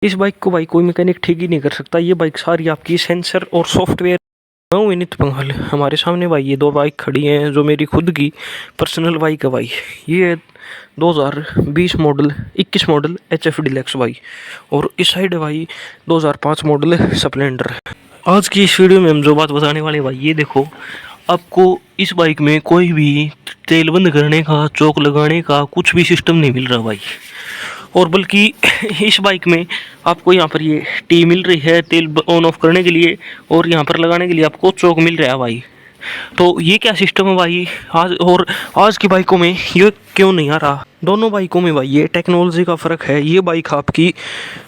इस बाइक को भाई कोई मैकेनिक ठीक ही नहीं कर सकता। ये बाइक सारी आपकी सेंसर और सॉफ्टवेयर। हूँ विनीत पंघल, हमारे सामने भाई ये दो बाइक खड़ी हैं जो मेरी खुद की पर्सनल बाइक है भाई। ये 2020 model 21 model H F deluxe भाई, और इस साइड है भाई 2005 मॉडल स्प्लेंडर। आज की इस वीडियो में हम जो बात बताने वाले भाई, ये देखो, आपको इस बाइक में कोई भी तेल बंद करने का, चौक लगाने का कुछ भी सिस्टम नहीं मिल रहा भाई। और बल्कि इस बाइक में आपको यहाँ पर ये टी मिल रही है तेल ऑन ऑफ करने के लिए, और यहाँ पर लगाने के लिए आपको चौक मिल रहा है भाई। तो ये क्या सिस्टम है भाई आज की बाइकों में ये क्यों नहीं आ रहा? दोनों बाइकों में भाई ये टेक्नोलॉजी का फ़र्क है। ये बाइक आपकी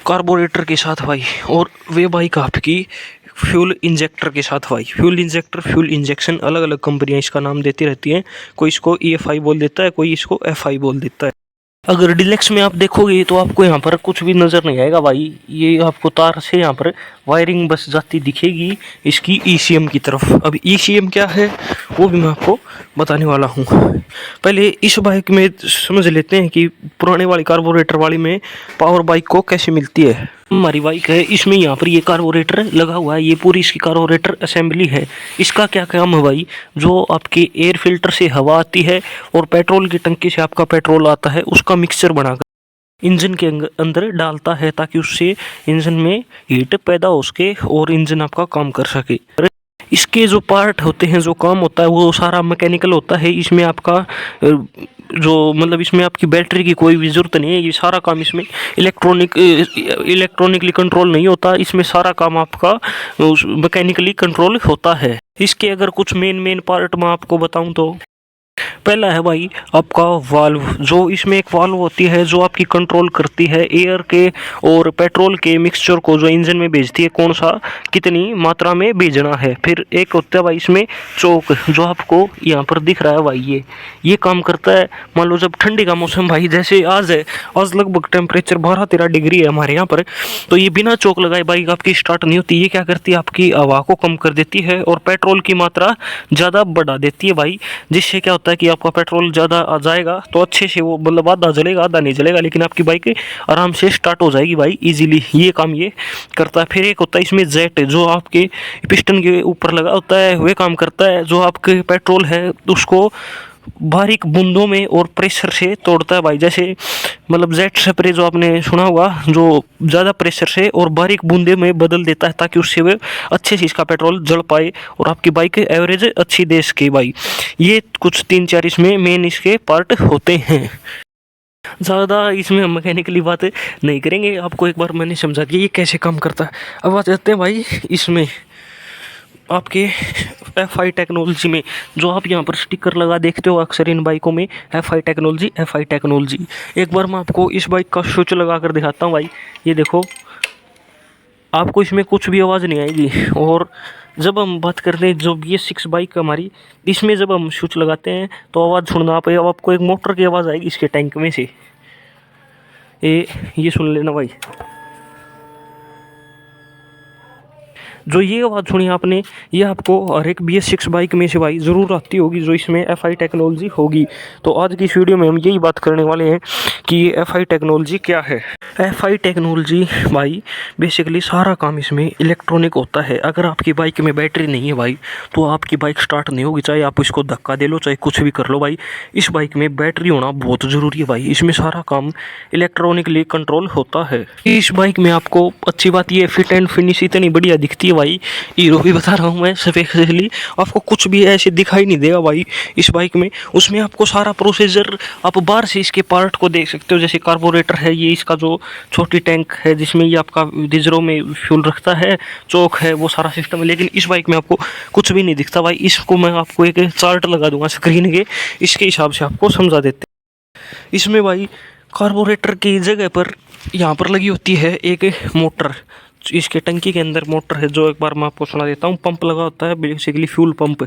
कार्बोरेटर के साथ भाई, और वे बाइक आपकी फ्यूल इंजेक्टर के साथ भाई। फ्यूल इंजेक्टर, फ्यूल इंजेक्शन, अलग अलग कंपनियां इसका नाम देती रहती हैं। कोई इसको EFI बोल देता है, कोई इसको FI बोल देता है। अगर डिलक्स में आप देखोगे तो आपको यहाँ पर कुछ भी नज़र नहीं आएगा भाई। ये आपको तार से यहाँ पर वायरिंग बस जाती दिखेगी इसकी ECM की तरफ। अब ECM क्या है वो भी मैं आपको बताने वाला हूँ। पहले इस बाइक में समझ लेते हैं कि पुराने वाली कार्बोरेटर वाली में पावर बाइक को कैसे मिलती है। हमारी बाइक है, इसमें यहाँ पर ये कार्बोरेटर लगा हुआ है। ये पूरी इसकी कार्बोरेटर असेंबली है। इसका क्या काम है भाई? जो आपके एयर फिल्टर से हवा आती है और पेट्रोल की टंकी से आपका पेट्रोल आता है, उसका मिक्सचर बनाकर इंजन के अंदर डालता है, ताकि उससे इंजन में हीट पैदा हो सके और इंजन आपका काम कर सके। इसके जो पार्ट होते हैं, जो काम होता है, वो सारा मैकेनिकल होता है। इसमें आपका जो मतलब इसमें आपकी बैटरी की कोई भी ज़रूरत नहीं है। ये सारा काम इसमें इलेक्ट्रॉनिकली कंट्रोल नहीं होता। इसमें सारा काम आपका मैकेनिकली कंट्रोल होता है। इसके अगर कुछ मेन पार्ट मैं आपको बताऊं तो पहला है भाई आपका वाल्व। जो इसमें एक वाल्व होती है जो आपकी कंट्रोल करती है एयर के और पेट्रोल के मिक्सचर को, जो इंजन में भेजती है, कौन सा कितनी मात्रा में भेजना है। फिर एक होता है भाई इसमें चौक, जो आपको यहाँ पर दिख रहा है भाई। ये काम करता है। मान लो जब ठंडी का मौसम भाई, जैसे आज है, आज लगभग टेम्परेचर 12-13 डिग्री है हमारे यहाँ पर, तो ये बिना चौक लगाए बाइक आपकी स्टार्ट नहीं होती। ये क्या करती है, आपकी हवा को कम कर देती है और पेट्रोल की मात्रा ज़्यादा बढ़ा देती है भाई। जिससे क्या होता है कि आपका पेट्रोल ज़्यादा आ जाएगा, तो अच्छे से वो मतलब आधा जलेगा आधा नहीं जलेगा, लेकिन आपकी बाइक आराम से स्टार्ट हो जाएगी भाई इजीली। ये काम ये करता है। फिर एक होता है इसमें जेट, जो आपके पिस्टन के ऊपर लगा होता है। वह काम करता है, जो आपके पेट्रोल है उसको बारीक बूंदों में और प्रेशर से तोड़ता है भाई। जैसे मतलब जेट स्प्रे जो आपने सुना होगा, जो ज़्यादा प्रेशर से और बारीक बूंदे में बदल देता है, ताकि उससे वे अच्छे से इसका पेट्रोल जल पाए और आपकी बाइक की एवरेज अच्छी दे सके भाई। ये कुछ 3-4 इसमें मेन इसके पार्ट होते हैं। ज़्यादा इसमें हम मैकेनिकली बात नहीं करेंगे, आपको एक बार मैंने समझा दिया ये कैसे काम करता है। अब आ जाते हैं भाई इसमें आपके FI टेक्नोलॉजी में। जो आप यहाँ पर स्टिकर लगा देखते हो अक्सर इन बाइकों में, FI टेक्नोलॉजी, FI टेक्नोलॉजी। एक बार मैं आपको इस बाइक का स्विच लगा कर दिखाता हूँ भाई। ये देखो, आपको इसमें कुछ भी आवाज़ नहीं आएगी। और जब हम बात करते हैं जो BS6 बाइक हमारी, इसमें जब हम स्विच लगाते हैं तो आवाज़ सुनना आपको एक मोटर की आवाज़ आएगी इसके टैंक में से। ये सुन लेना भाई। जो ये आवाज़ सुनी आपने, ये आपको हर एक BS6 बाइक में से भाई ज़रूर आती होगी, जो इसमें FI टेक्नोलॉजी होगी। तो आज की इस वीडियो में हम यही बात करने वाले हैं कि ये FI टेक्नोलॉजी क्या है। FI टेक्नोलॉजी भाई बेसिकली सारा काम इसमें इलेक्ट्रॉनिक होता है। अगर आपकी बाइक में बैटरी नहीं है भाई, तो आपकी बाइक स्टार्ट नहीं होगी। चाहे आप इसको धक्का दे लो, चाहे कुछ भी कर लो भाई, इस बाइक में बैटरी होना बहुत ज़रूरी है भाई। इसमें सारा काम इलेक्ट्रॉनिकली कंट्रोल होता है। इस बाइक में आपको अच्छी बात ये फिट एंड फिनिश इतनी बढ़िया दिखती है भाई। हीरो भी बता रहा हूँ मैं स्पेशली, आपको कुछ भी ऐसे दिखाई नहीं देगा भाई इस बाइक में। उसमें आपको सारा प्रोसीजर, आप बाहर से इसके पार्ट को देख सकते हो। जैसे कार्बोरेटर है, ये इसका जो छोटी टैंक है जिसमें ये आपका डीजलों में फ्यूल रखता है, चौक है, वो सारा सिस्टम है। लेकिन इस बाइक में आपको कुछ भी नहीं दिखता भाई। इसको मैं आपको एक चार्ट लगा दूंगा स्क्रीन के, इसके हिसाब से आपको समझा देते हैं। इसमें भाई कार्बोरेटर की जगह पर यहाँ पर लगी होती है एक मोटर। इसके टंकी के अंदर मोटर है, जो एक बार मैं आपको सुना देता हूँ। पंप लगा होता है, बेसिकली फ्यूल पंप।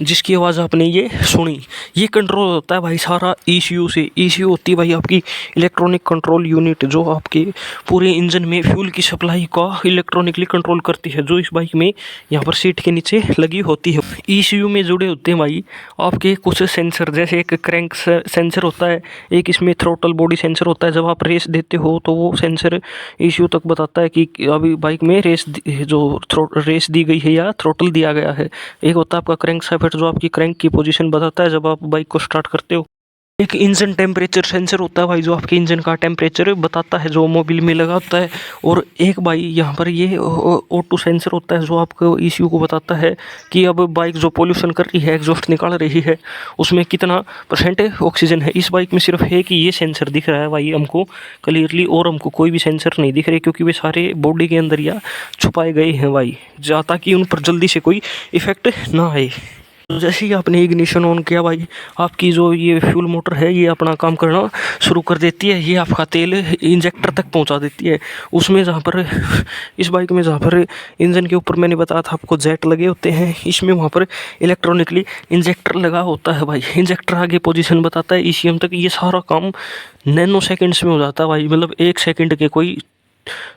जिसकी आवाज़ आपने ये सुनी, ये कंट्रोल होता है भाई सारा ECU से। ECU होती है भाई आपकी इलेक्ट्रॉनिक कंट्रोल यूनिट, जो आपके पूरे इंजन में फ्यूल की सप्लाई का इलेक्ट्रॉनिकली कंट्रोल करती है, जो इस बाइक में यहाँ पर सीट के नीचे लगी होती है। ECU में जुड़े होते हैं भाई आपके कुछ सेंसर, जैसे एक क्रैंक सेंसर होता है, एक इसमें थ्रोटल बॉडी सेंसर होता है। जब आप रेस देते हो तो वो सेंसर ECU तक बताता है कि अभी बाइक में रेस दी गई है या थ्रोटल दिया गया है। एक होता है आपका क्रैंक शाफ्ट, जो आपकी क्रैंक की पोजीशन बताता है जब आप बाइक को स्टार्ट करते हो। एक इंजन टेम्परेचर सेंसर होता है भाई, जो आपके इंजन का टेम्परेचर बताता है, जो मोबिल में लगा होता है। और एक भाई यहाँ पर ये O2 सेंसर होता है, जो आपको ECU को बताता है कि अब बाइक जो पोल्यूशन कर रही है, एग्जॉस्ट निकाल रही है, उसमें कितना परसेंट ऑक्सीजन है। इस बाइक में सिर्फ है कि ये सेंसर दिख रहा है भाई हमको क्लियरली, और हमको कोई भी सेंसर नहीं दिख रहे, क्योंकि वे सारे बॉडी के अंदर या छुपाए गए हैं भाई, ताकि उन पर जल्दी से कोई इफेक्ट ना आए। तो जैसे ही आपने इग्निशन ऑन किया भाई, आपकी जो ये फ्यूल मोटर है ये अपना काम करना शुरू कर देती है। ये आपका तेल इंजेक्टर तक पहुंचा देती है। उसमें जहाँ पर इस बाइक में जहाँ पर इंजन के ऊपर मैंने बताया था आपको जेट लगे होते हैं, इसमें वहाँ पर इलेक्ट्रॉनिकली इंजेक्टर लगा होता है भाई। इंजेक्टर आगे पोजीशन बताता है ECM तक। ये सारा काम नैनो सेकेंड्स में हो जाता है भाई, मतलब 1 सेकंड के कोई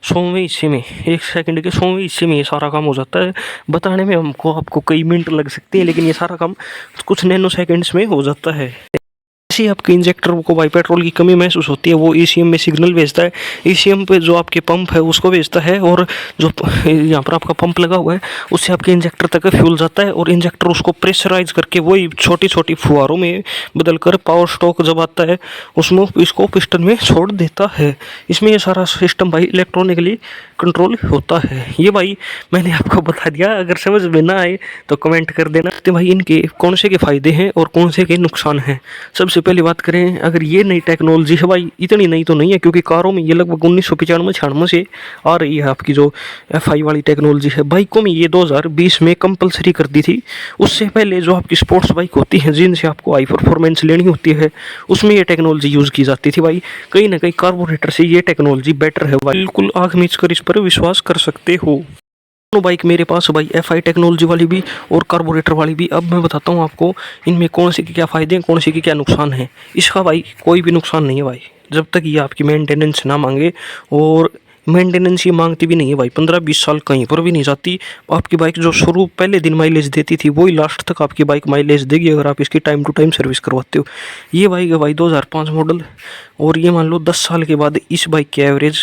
100वें हिस्से में, 1 सेकंड के 100वें हिस्से में ये सारा काम हो जाता है। बताने में हमको आपको कई मिनट लग सकते हैं, लेकिन ये सारा काम कुछ नैनो सेकंड्स में हो जाता है। जैसे आपके इंजेक्टर को भाई पेट्रोल की कमी महसूस होती है, वो ECM में सिग्नल भेजता है। ECM पे जो आपके पंप है उसको भेजता है, और जो यहाँ पर आपका पंप लगा हुआ है उससे आपके इंजेक्टर तक फ्यूल जाता है, और इंजेक्टर उसको प्रेशराइज करके वही छोटी छोटी फुहारों में बदलकर पावर स्ट्रोक जब आता है उसमें इसको पिस्टन में छोड़ देता है। इसमें ये सारा सिस्टम भाई इलेक्ट्रॉनिकली कंट्रोल होता है। ये भाई मैंने आपको बता दिया, अगर समझ में ना आए तो कमेंट कर देना। तो भाई इनके कौन से के फ़ायदे हैं और कौन से के नुकसान हैं। सबसे पहले बात करें, अगर ये नई टेक्नोलॉजी है भाई, इतनी नई तो नहीं है, क्योंकि कारों में ये लगभग 1995-96 से आ रही है। आपकी जो FI वाली टेक्नोलॉजी है, बाइकों में ये 2020 में कंपलसरी कर दी थी। उससे पहले जो आपकी स्पोर्ट्स बाइक होती हैं, जिनसे आपको हाई परफॉर्मेंस लेनी होती है, उसमें ये टेक्नोलॉजी यूज़ की जाती थी भाई। कहीं ना कहीं कार्बोरेटर से ये टेक्नोलॉजी बेटर है भाई, बिल्कुल आँख मीच कर इस पर विश्वास कर सकते हो। दोनों बाइक मेरे पास भाई, FI टेक्नोलॉजी वाली भी और कार्बोरेटर वाली भी। अब मैं बताता हूँ आपको इनमें कौन से के क्या फ़ायदे हैं, कौन से के क्या नुकसान हैं। इसका भाई कोई भी नुकसान नहीं है भाई, जब तक ये आपकी मेंटेनेंस ना मांगे, और मेंटेनेंस ये मांगती भी नहीं है भाई। 15-20 साल कहीं पर भी नहीं जाती। आपकी बाइक जो शुरू पहले दिन माइलेज देती थी, वही लास्ट तक आपकी बाइक माइलेज देगी, अगर आप इसकी टाइम टू टाइम सर्विस करवाते हो। ये बाइक है भाई 2005 मॉडल, और ये मान लो 10 साल के बाद इस बाइक की एवरेज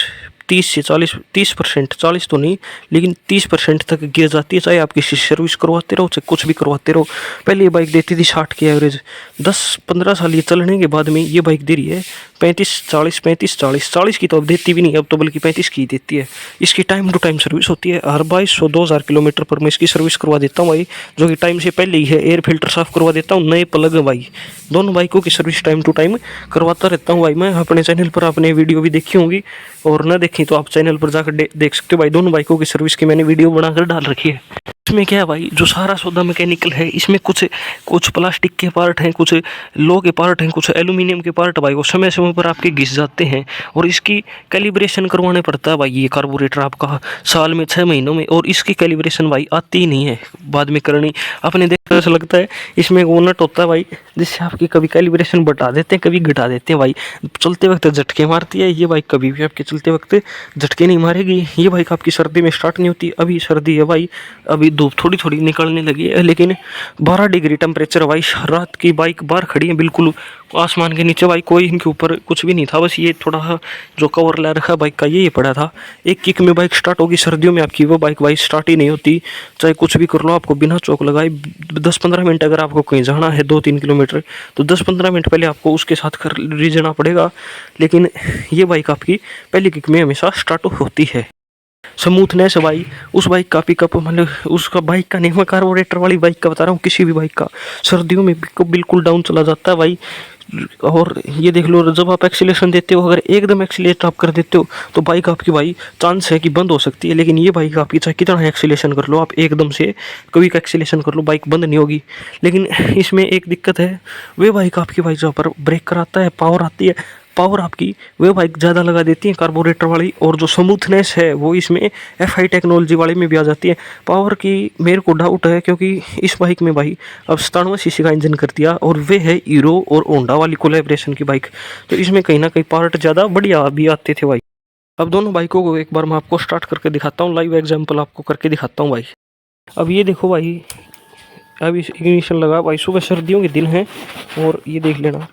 30 से 40% 40 तो नहीं, लेकिन 30% तक गिर जाती है, चाहे आप किसी सर्विस करवाते रहो, चाहे कुछ भी करवाते रहो। पहले ये बाइक देती थी 60 की एवरेज, 10-15 साल ये चलने के बाद में ये बाइक दे रही है 35-40 की तो अब देती भी नहीं, अब तो बल्कि 35 की देती है। इसकी टाइम टू टाइम सर्विस होती है, हर 2200-2000 किलोमीटर पर मैं इसकी सर्विस करवा देता हूँ भाई, जो कि टाइम से पहले ही है। एयर फिल्टर साफ़ करवा देता हूँ, नए प्लग है भाई। दोनों बाइकों की सर्विस टाइम टू टाइम करवाता रहता हूँ भाई। मैं अपने चैनल पर आपने वीडियो भी देखी होंगी, और न देखी तो आप चैनल पर जाकर देख सकते हो भाई। दोनों बाइकों की सर्विस की मैंने वीडियो बनाकर डाल रखी है। इसमें क्या है भाई, जो सारा सौदा मैकेनिकल है, इसमें कुछ प्लास्टिक के पार्ट हैं, कुछ लो के पार्ट हैं, कुछ एल्यूमिनियम के पार्ट भाई, वो समय समय पर आपके घिस जाते हैं, और इसकी कैलिब्रेशन करवाने पड़ता है भाई। ये कार्बोरेटर आपका साल में 6 महीनों में, और इसकी कैलिब्रेशन भाई आती ही नहीं है, बाद में करनी। आपने देखा ऐसा लगता है इसमें वो नट होता है भाई, जिससे आपकी कभी कैलिब्रेशन बढ़ा देते हैं, कभी घटा देते हैं भाई। चलते वक्त झटके मारती है ये बाइक, कभी भी आपके चलते वक्त झटके नहीं मारेगी। ये बाइक आपकी सर्दी में स्टार्ट नहीं होती। अभी सर्दी है भाई, अभी धूप थोड़ी थोड़ी निकलने लगी है, लेकिन 12 डिग्री टेम्परेचर भाई। रात की बाइक बाहर खड़ी है बिल्कुल आसमान के नीचे भाई, कोई इनके ऊपर कुछ भी नहीं था, बस ये थोड़ा जो कवर ला रखा बाइक का ये पड़ा था। एक किक में बाइक स्टार्ट होगी। सर्दियों में आपकी वो बाइक भाई स्टार्ट ही नहीं होती, चाहे कुछ भी कर लो, आपको बिना चौक लगाए 10-15 मिनट अगर आपको कहीं जाना है 2-3 किलोमीटर, तो 10-15 मिनट पहले आपको उसके साथ रीजना पड़ेगा। लेकिन ये बाइक आपकी पहली किक में हमेशा स्टार्ट होती है। स्मूथनेस भाई, उस बाइक का पिकअप, मतलब उसका बाइक का नहीं, मैं कार्बोरेटर वाली बाइक का बता रहा हूँ, किसी भी बाइक का सर्दियों में पिकअप बिल्कुल डाउन चला जाता है भाई। और ये देख लो, जब आप एक्सीलेशन देते हो, अगर एकदम एक्सीलेट आप कर देते हो तो बाइक आपकी भाई चांस है कि बंद हो सकती है। लेकिन ये बाइक आपकी चाहे कितना एक्सीलेशन कर लो, आप एकदम से कभी का एक्सीलेशन कर लो, बाइक बंद नहीं होगी। लेकिन इसमें एक दिक्कत है, वे बाइक आपकी भाई जहाँ पर ब्रेक कराता है, पावर आती है, पावर आपकी वे बाइक ज़्यादा लगा देती है कार्बोरेटर वाली, और जो स्मूथनेस है वो इसमें FI टेक्नोलॉजी वाले में भी आ जाती है। पावर की मेरे को डाउट है, क्योंकि इस बाइक में भाई अब 97 cc का इंजन कर दिया, और वे है हीरो और होंडा वाली कोलैबोरेशन की बाइक, तो इसमें कहीं ना कहीं पार्ट ज़्यादा बढ़िया भी आते थे भाई। अब दोनों बाइकों को एक बार मैं आपको स्टार्ट करके दिखाता हूँ, लाइव एग्जाम्पल आपको करके दिखाता हूँ भाई। अब ये देखो भाई, अभी इग्निशन लगा भाई, सुबह सर्दियों के दिन है, और ये देख लेना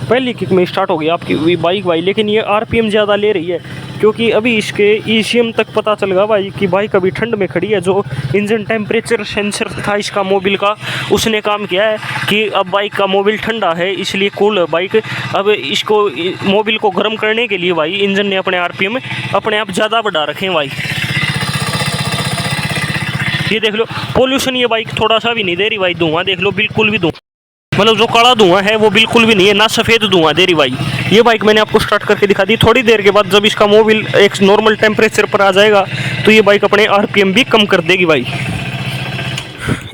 पहली किक में स्टार्ट हो गया आपकी बाइक भाई। लेकिन ये RPM ज़्यादा ले रही है, क्योंकि अभी इसके ECM तक पता चलेगा भाई कि बाइक अभी ठंड में खड़ी है। जो इंजन टेम्परेचर सेंसर था इसका मोबिल का, उसने काम किया है कि अब बाइक का मोबिल ठंडा है, इसलिए कूल है बाइक। अब इसको मोबिल को गर्म करने के लिए भाई इंजन ने अपने RPM अपने आप ज़्यादा बढ़ा रखे हैं भाई। ये देख लो पोल्यूशन, ये बाइक थोड़ा सा भी नहीं दे रही भाई धुआं, देख लो बिल्कुल भी धुआं, मतलब जो काला धुआं है वो बिल्कुल भी नहीं है, ना सफ़ेद धुआं दे रही भाई। ये बाइक मैंने आपको स्टार्ट करके दिखा दी। थोड़ी देर के बाद जब इसका मोबिल एक नॉर्मल टेम्परेचर पर आ जाएगा तो ये बाइक अपने RPM भी कम कर देगी भाई।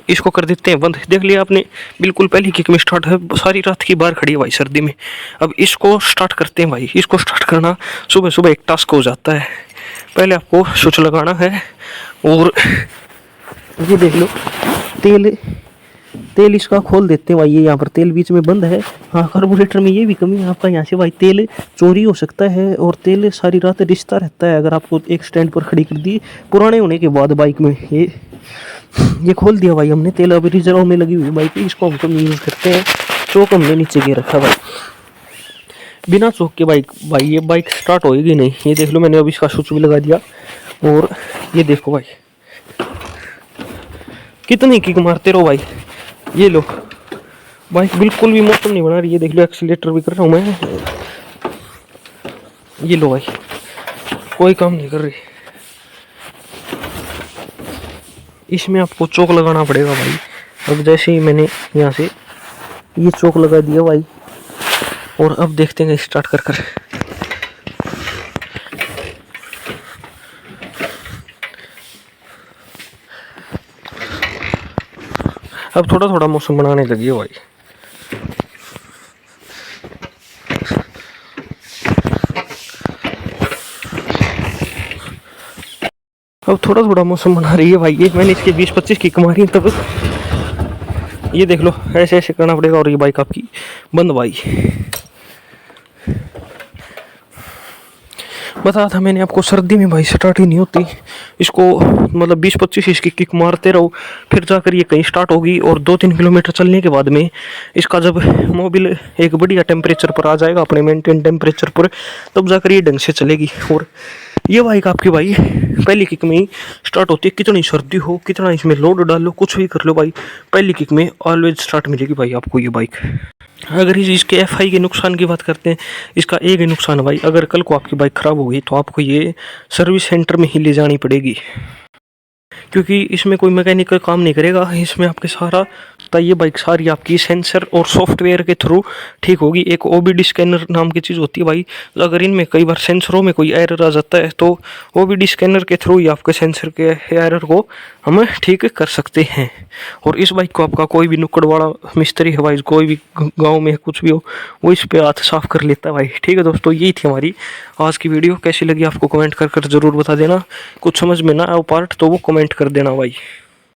इसको कर देते हैं बंद। देख लिया आपने, बिल्कुल पहली किक में स्टार्ट है, सारी रात की बाहर खड़ी है भाई सर्दी में। अब इसको स्टार्ट करते हैं भाई। इसको स्टार्ट करना सुबह सुबह एक टास्क हो जाता है। पहले आपको स्विच लगाना है, और ये देख लो तेल इसका खोल देते हैं भाई। ये यहाँ पर तेल बीच में बंद है। हाँ, कार्बोरेटर में ये भी कमी है आपका, यहाँ से भाई तेल चोरी हो सकता है, और तेल सारी रात रिश्ता रहता है अगर आपको एक स्टैंड पर खड़ी कर दी पुराने होने के बाद बाइक में। ये खोल दिया भाई हमने, तेल अभी रिजर्व में लगी हुई बाइक है, इसको हम कम यूज़ करते हैं। चौक हमने नीचे गिर रखा भाई, बिना चौक के बाइक भाई ये बाइक स्टार्ट होएगी नहीं। ये देख लो मैंने अभी इसका स्विच भी लगा दिया, और ये देखो भाई कितनी किक मारते रहो भाई। ये लो बाइक बिल्कुल भी मौसम नहीं बना रही। ये देख लो एक्सीलेटर भी कर रहा हूँ मैं, ये लो भाई कोई काम नहीं कर रही। इसमें आपको चौक लगाना पड़ेगा भाई। अब जैसे ही मैंने यहाँ से ये चौक लगा दिया भाई, और अब देखते हैं स्टार्ट कर कर। अब थोड़ा थोड़ा मौसम बनाने लगी है भाई। अब थोड़ा थोड़ा मौसम बना रही है भाई। ये मैंने इसके 20-25 की कमारी तब, ये देख लो ऐसे ऐसे करना पड़ेगा, और ये बाइक आपकी बंद भाई। बताया था मैंने आपको, सर्दी में भाई स्टार्ट ही नहीं होती। इसको मतलब 20-25 इसकी किक मारते रहो, फिर जाकर ये कहीं स्टार्ट होगी, और 2-3 किलोमीटर चलने के बाद में इसका जब मोबिल एक बढ़िया टेम्परेचर पर आ जाएगा अपने मेंटेन टेम्परेचर पर, तब जाकर ये ढंग से चलेगी। और ये बाइक आपकी भाई पहली किक में ही स्टार्ट होती है। कितनी सर्दी हो, कितना इसमें लोड डालो, कुछ भी कर लो भाई, पहली किक में ऑलवेज स्टार्ट मिलेगी भाई आपको ये बाइक। अगर इसके FI के नुकसान की बात करते हैं, इसका एक ही नुकसान है भाई, अगर कल को आपकी बाइक ख़राब हो गई तो आपको ये सर्विस सेंटर में ही ले जानी पड़ेगी, क्योंकि इसमें कोई मैकेनिकल काम नहीं करेगा। इसमें आपके सारा ये बाइक सारी आपकी सेंसर और सॉफ्टवेयर के थ्रू ठीक होगी। एक OBD स्कैनर नाम की चीज़ होती है भाई, अगर इनमें कई बार सेंसरों में कोई एरर आ जाता है तो OBD स्कैनर के थ्रू ही आपके सेंसर के एरर को हम ठीक कर सकते हैं। और इस बाइक को आपका कोई भी नुक्कड़ वाला मिस्त्री है भाई, कोई भी गाँव में कुछ भी हो, वो इस पर हाथ साफ कर लेता है भाई। ठीक है दोस्तों, यही थी हमारी आज की वीडियो। कैसी लगी आपको कमेंट कर ज़रूर बता देना। कुछ समझ में ना आए पार्ट तो वो कमेंट कर देना भाई।